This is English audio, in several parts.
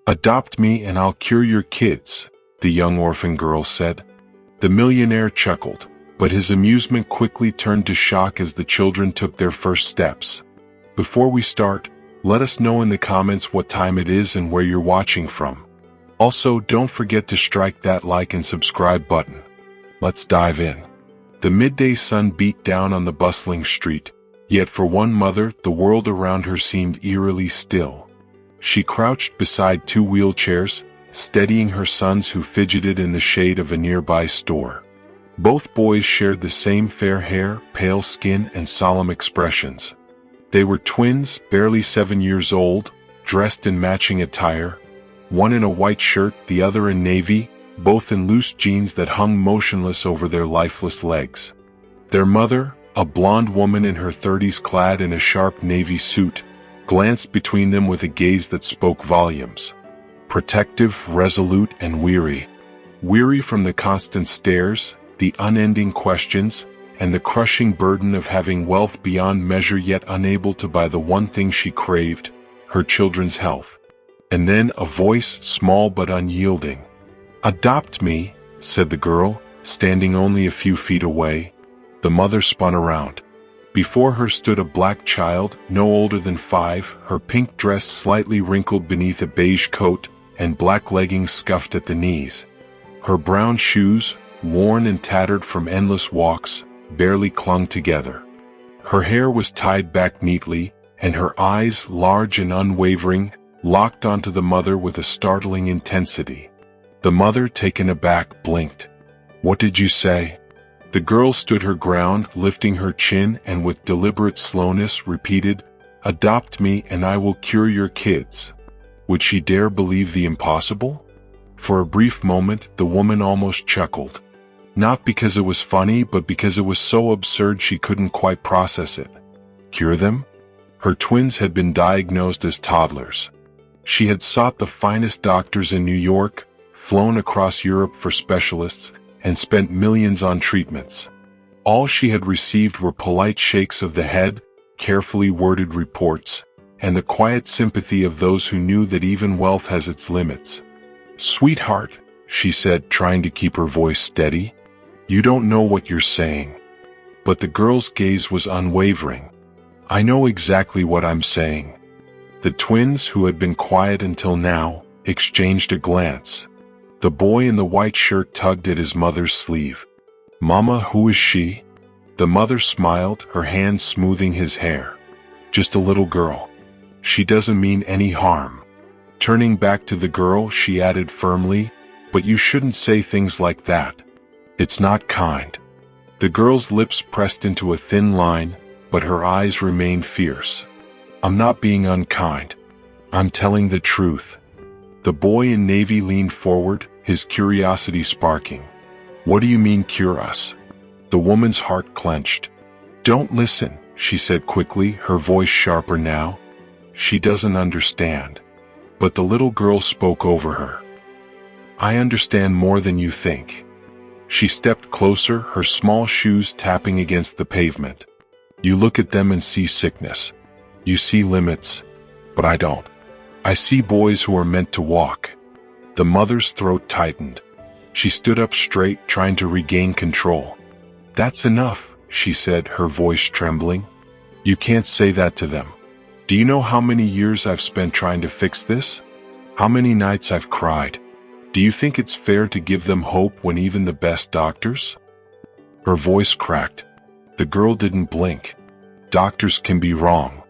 "Adopt me and I'll cure your kids," the young orphan girl said. The millionaire chuckled, but his amusement quickly turned to shock as the children took their first steps. Before we start, let us know in the comments what time it is and where you're watching from. Also, don't forget to strike that like and subscribe button. Let's dive in. The midday sun beat down on the bustling street, yet for one mother, the world around her seemed eerily still. She crouched beside two wheelchairs, steadying her sons who fidgeted in the shade of a nearby store. Both boys shared the same fair hair, pale skin, and solemn expressions. They were twins, barely 7 years old, dressed in matching attire, one in a white shirt, the other in navy, both in loose jeans that hung motionless over their lifeless legs. Their mother, a blonde woman in her 30s clad in a sharp navy suit, glanced between them with a gaze that spoke volumes. Protective, resolute, and weary. Weary from the constant stares, the unending questions, and the crushing burden of having wealth beyond measure yet unable to buy the one thing she craved, her children's health. And then a voice, small but unyielding. "Adopt me," said the girl, standing only a few feet away. The mother spun around. Before her stood a black child, no older than 5, her pink dress slightly wrinkled beneath a beige coat, and black leggings scuffed at the knees. Her brown shoes, worn and tattered from endless walks, barely clung together. Her hair was tied back neatly, and her eyes, large and unwavering, locked onto the mother with a startling intensity. The mother, taken aback, blinked. "What did you say?" The girl stood her ground, lifting her chin, and with deliberate slowness repeated, "Adopt me and I will cure your kids." Would she dare believe the impossible? For a brief moment, the woman almost chuckled. Not because it was funny, but because it was so absurd she couldn't quite process it. Cure them? Her twins had been diagnosed as toddlers. She had sought the finest doctors in New York, flown across Europe for specialists, and spent millions on treatments. All she had received were polite shakes of the head, carefully worded reports, and the quiet sympathy of those who knew that even wealth has its limits. "Sweetheart," she said, trying to keep her voice steady, "you don't know what you're saying." But the girl's gaze was unwavering. "I know exactly what I'm saying." The twins, who had been quiet until now, exchanged a glance. The boy in the white shirt tugged at his mother's sleeve. "Mama, who is she?" The mother smiled, her hand smoothing his hair. "Just a little girl. She doesn't mean any harm." Turning back to the girl, she added firmly, "But you shouldn't say things like that. It's not kind." The girl's lips pressed into a thin line, but her eyes remained fierce. "I'm not being unkind. I'm telling the truth." The boy in navy leaned forward, his curiosity sparking. "What do you mean, cure us?" The woman's heart clenched. "Don't listen," she said quickly, her voice sharper now. "She doesn't understand." But the little girl spoke over her. "I understand more than you think." She stepped closer, her small shoes tapping against the pavement. "You look at them and see sickness. You see limits, but I don't. I see boys who are meant to walk." The mother's throat tightened. She stood up straight, trying to regain control. "That's enough," she said, her voice trembling. "You can't say that to them. Do you know how many years I've spent trying to fix this? How many nights I've cried? Do you think it's fair to give them hope when even the best doctors?" Her voice cracked. The girl didn't blink. Doctors can be wrong.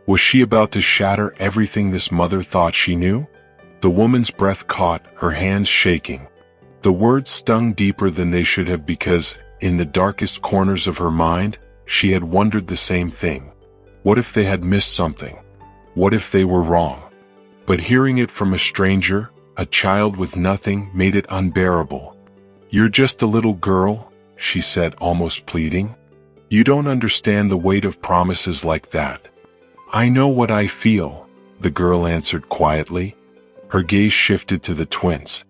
Was she about to shatter everything this mother thought she knew? The woman's breath caught, her hands shaking. The words stung deeper than they should have because, in the darkest corners of her mind, she had wondered the same thing. What if they had missed something? What if they were wrong? But hearing it from a stranger, a child with nothing, made it unbearable. "You're just a little girl," she said, almost pleading. "You don't understand the weight of promises like that." "I know what I feel," the girl answered quietly. Her gaze shifted to the twins.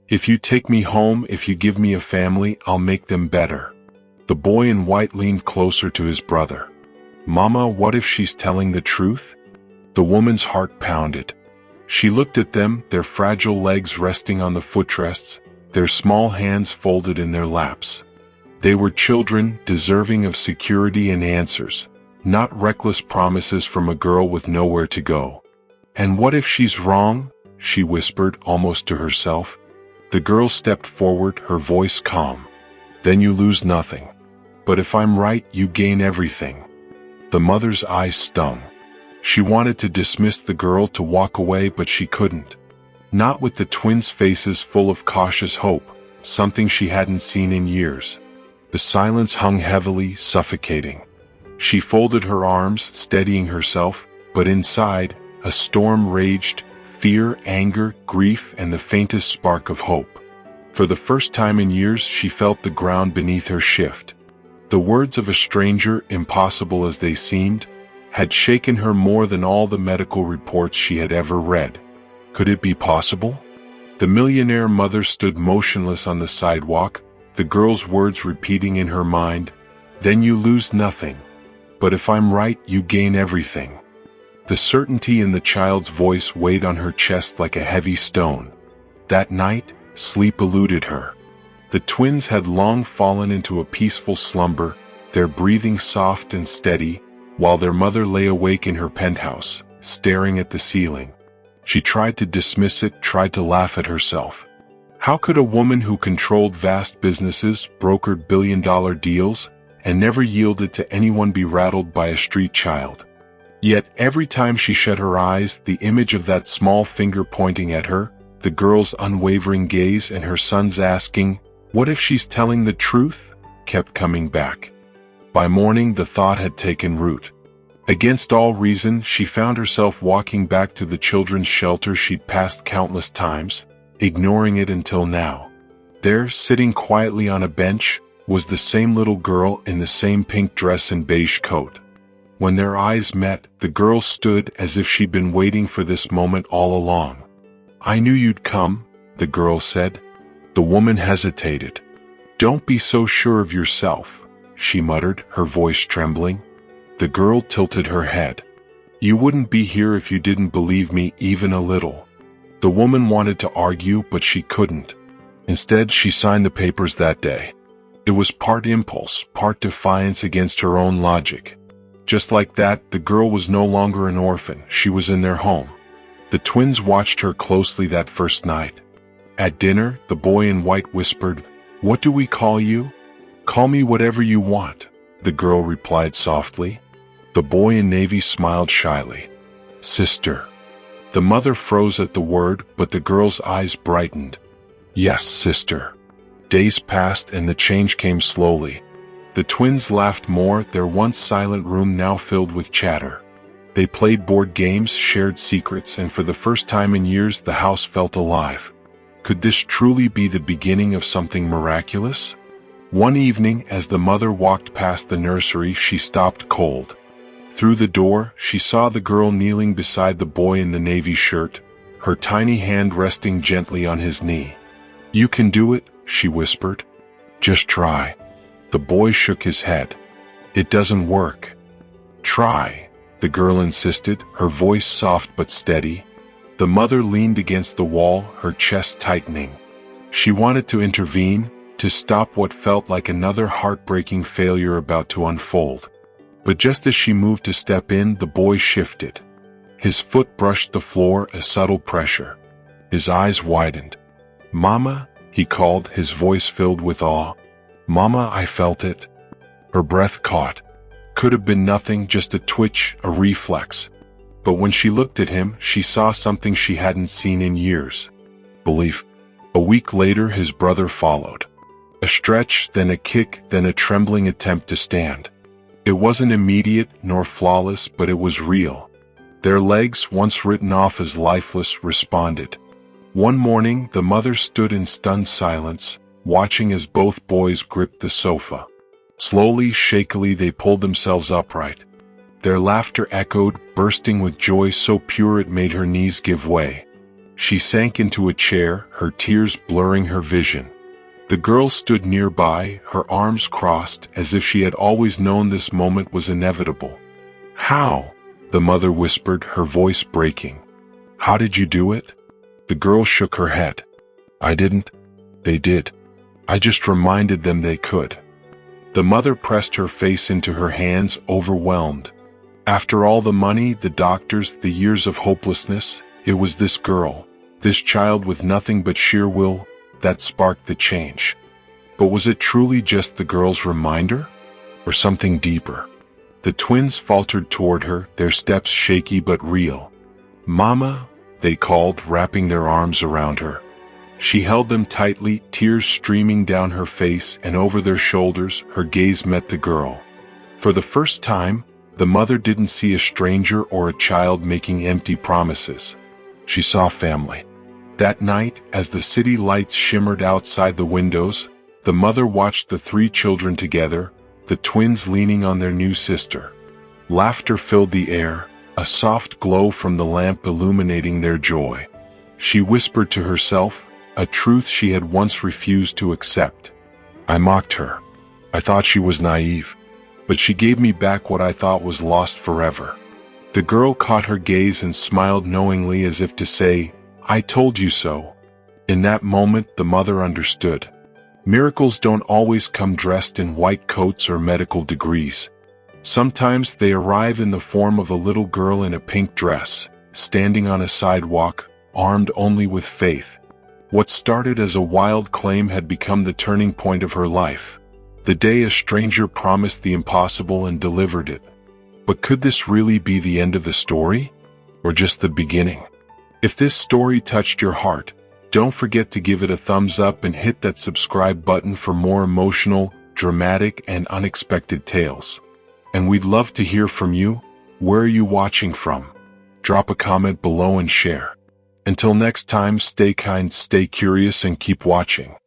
"If you take me home, if you give me a family, I'll make them better." The boy in white leaned closer to his brother. "Mama, what if she's telling the truth?" The woman's heart pounded. She looked at them, their fragile legs resting on the footrests, their small hands folded in their laps. They were children, deserving of security and answers, not reckless promises from a girl with nowhere to go. "And what if she's wrong?" she whispered, almost to herself. The girl stepped forward, her voice calm. "Then you lose nothing. But if I'm right, you gain everything." The mother's eyes stung. She wanted to dismiss the girl, to walk away, but she couldn't. Not with the twins' faces full of cautious hope, something she hadn't seen in years. The silence hung heavily, suffocating. She folded her arms, steadying herself, but inside, a storm raged, fear, anger, grief, and the faintest spark of hope. For the first time in years, she felt the ground beneath her shift. The words of a stranger, impossible as they seemed, had shaken her more than all the medical reports she had ever read. Could it be possible? The millionaire mother stood motionless on the sidewalk, the girl's words repeating in her mind, "Then you lose nothing. But if I'm right, you gain everything." The certainty in the child's voice weighed on her chest like a heavy stone. That night, sleep eluded her. The twins had long fallen into a peaceful slumber, their breathing soft and steady, while their mother lay awake in her penthouse, staring at the ceiling. She tried to dismiss it, tried to laugh at herself. How could a woman who controlled vast businesses, brokered billion-dollar deals, and never yielded to anyone be rattled by a street child? Yet every time she shut her eyes, the image of that small finger pointing at her, the girl's unwavering gaze, and her son's asking, "What if she's telling the truth?" kept coming back. By morning, the thought had taken root. Against all reason, she found herself walking back to the children's shelter she'd passed countless times, ignoring it until now. There, sitting quietly on a bench, was the same little girl in the same pink dress and beige coat. When their eyes met, the girl stood as if she'd been waiting for this moment all along. "I knew you'd come," the girl said. The woman hesitated. "Don't be so sure of yourself," she muttered, her voice trembling. The girl tilted her head. "You wouldn't be here if you didn't believe me even a little." The woman wanted to argue, but she couldn't. Instead, she signed the papers that day. It was part impulse, part defiance against her own logic. Just like that, the girl was no longer an orphan, she was in their home. The twins watched her closely that first night. At dinner, the boy in white whispered, "What do we call you?" "Call me whatever you want," the girl replied softly. The boy in navy smiled shyly. "Sister." The mother froze at the word, but the girl's eyes brightened. "Yes, sister." Days passed and the change came slowly. The twins laughed more, their once silent room now filled with chatter. They played board games, shared secrets, and for the first time in years the house felt alive. Could this truly be the beginning of something miraculous? One evening, as the mother walked past the nursery, she stopped cold. Through the door, she saw the girl kneeling beside the boy in the navy shirt, her tiny hand resting gently on his knee. "You can do it," she whispered. "Just try." The boy shook his head. "It doesn't work." "Try," the girl insisted, her voice soft but steady. The mother leaned against the wall, her chest tightening. She wanted to intervene, to stop what felt like another heartbreaking failure about to unfold. But just as she moved to step in, the boy shifted. His foot brushed the floor, a subtle pressure. His eyes widened. "Mama," he called, his voice filled with awe. "Mama, I felt it." Her breath caught. Could have been nothing, just a twitch, a reflex. But when she looked at him, she saw something she hadn't seen in years. Belief. A week later, his brother followed. A stretch, then a kick, then a trembling attempt to stand. It wasn't immediate nor flawless, but it was real. Their legs, once written off as lifeless, responded. One morning, the mother stood in stunned silence, watching as both boys gripped the sofa. Slowly, shakily, they pulled themselves upright. Their laughter echoed, bursting with joy so pure it made her knees give way. She sank into a chair, her tears blurring her vision. The girl stood nearby, her arms crossed, as if she had always known this moment was inevitable. "How?" the mother whispered, her voice breaking. How did you do it? The girl shook her head. I didn't. They did. I just reminded them they could. The mother pressed her face into her hands, overwhelmed. After all the money, the doctors, the years of hopelessness, it was this girl, this child with nothing but sheer will, that sparked the change. But was it truly just the girl's reminder? Or something deeper? The twins faltered toward her, their steps shaky but real. Mama, they called, wrapping their arms around her. She held them tightly, tears streaming down her face, and over their shoulders, her gaze met the girl. For the first time, the mother didn't see a stranger or a child making empty promises. She saw family. That night, as the city lights shimmered outside the windows, the mother watched the three children together, the twins leaning on their new sister. Laughter filled the air, a soft glow from the lamp illuminating their joy. She whispered to herself, a truth she had once refused to accept. I mocked her. I thought she was naive. But she gave me back what I thought was lost forever. The girl caught her gaze and smiled knowingly, as if to say, I told you so. In that moment, the mother understood. Miracles don't always come dressed in white coats or medical degrees. Sometimes they arrive in the form of a little girl in a pink dress, standing on a sidewalk, armed only with faith. What started as a wild claim had become the turning point of her life. The day a stranger promised the impossible and delivered it. But could this really be the end of the story? Or just the beginning? If this story touched your heart, don't forget to give it a thumbs up and hit that subscribe button for more emotional, dramatic, and unexpected tales. And we'd love to hear from you. Where are you watching from? Drop a comment below and share. Until next time, stay kind, stay curious, and keep watching.